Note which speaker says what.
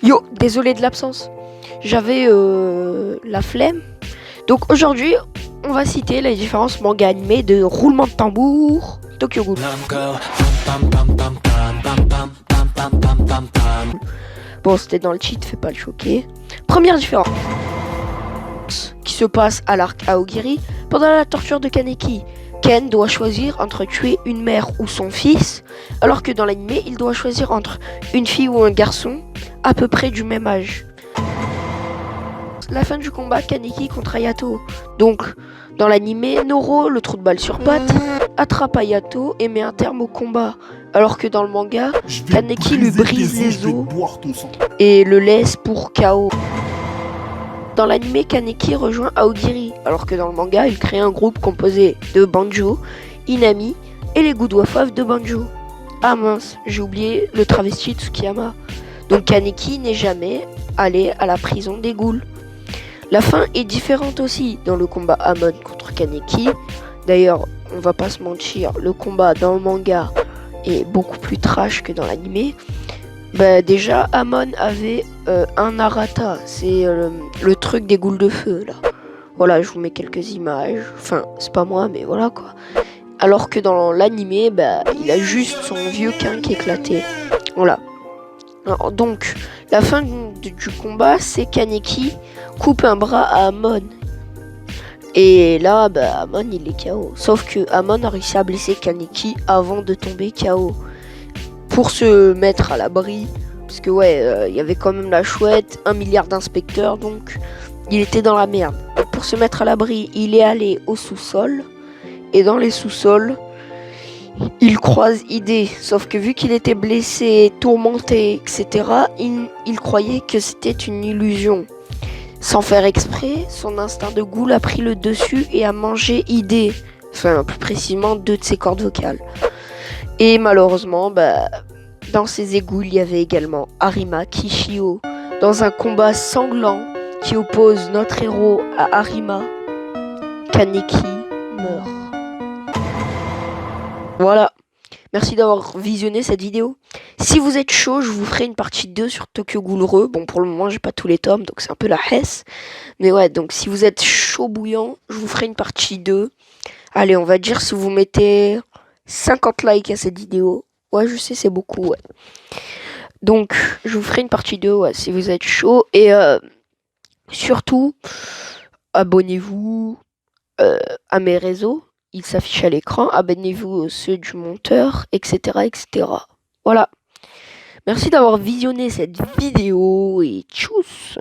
Speaker 1: Yo, désolé de l'absence. J'avais la flemme. Donc aujourd'hui, on va citer les différences manga animés de Roulement de tambour, Tokyo Ghoul. Bon, c'était dans le cheat, fais pas le choquer. Première différence qui se passe à l'arc Aogiri. Pendant la torture de Kaneki, Ken doit choisir entre tuer une mère ou son fils, alors que dans l'anime, il doit choisir entre une fille ou un garçon à peu près du même âge. La fin du combat Kaneki contre Hayato. Donc, dans l'anime, Noro, le trou de balle sur patte, attrape Hayato et met un terme au combat. Alors que dans le manga, Kaneki lui brise les os et le laisse pour KO. Dans l'anime, Kaneki rejoint Aogiri, alors que dans le manga, il crée un groupe composé de Banjo, Inami et les Good Wafaf de Banjo. Ah mince, j'ai oublié le travesti Tsukiyama. Donc Kaneki n'est jamais allé à la prison des ghouls. La fin est différente aussi dans le combat Amon contre Kaneki. D'ailleurs, on va pas se mentir, le combat dans le manga est beaucoup plus trash que dans l'anime. Bah déjà, Amon avait un Narata, c'est le truc des ghouls de feu là. Voilà, je vous mets quelques images. Enfin, c'est pas moi, mais voilà quoi. Alors que dans l'anime, bah, il a juste son vieux quinque éclaté. Voilà. Alors, donc, la fin du combat, c'est Kaneki coupe un bras à Amon. Et là, bah, Amon, il est KO. Sauf que Amon a réussi à blesser Kaneki avant de tomber KO. Pour se mettre à l'abri, parce que ouais, y avait quand même la chouette, 1 milliard d'inspecteurs, donc il était dans la merde. Pour se mettre à l'abri, il est allé au sous-sol. Et dans les sous-sols, il croise Ide, sauf que vu qu'il était blessé, tourmenté, etc., il croyait que c'était une illusion. Sans faire exprès, son instinct de ghoul a pris le dessus et a mangé Ide, enfin plus précisément 2 de ses cordes vocales. Et malheureusement, bah, dans ses égouts, il y avait également Arima Kishio, dans un combat sanglant qui oppose notre héros à Arima. Kaneki meurt. Voilà, merci d'avoir visionné cette vidéo. Si vous êtes chaud, je vous ferai une partie 2 sur Tokyo Ghoul Re. Bon, pour le moment, j'ai pas tous les tomes, donc c'est un peu la hesse. Mais ouais, donc si vous êtes chaud bouillant, je vous ferai une partie 2. Allez, on va dire si vous mettez 50 likes à cette vidéo. Ouais, je sais, c'est beaucoup, ouais. Donc, je vous ferai une partie 2, ouais, si vous êtes chaud. Et surtout, abonnez-vous à mes réseaux. Il s'affiche à l'écran, abonnez-vous à ceux du monteur, etc., etc. Voilà. Merci d'avoir visionné cette vidéo et tchuss.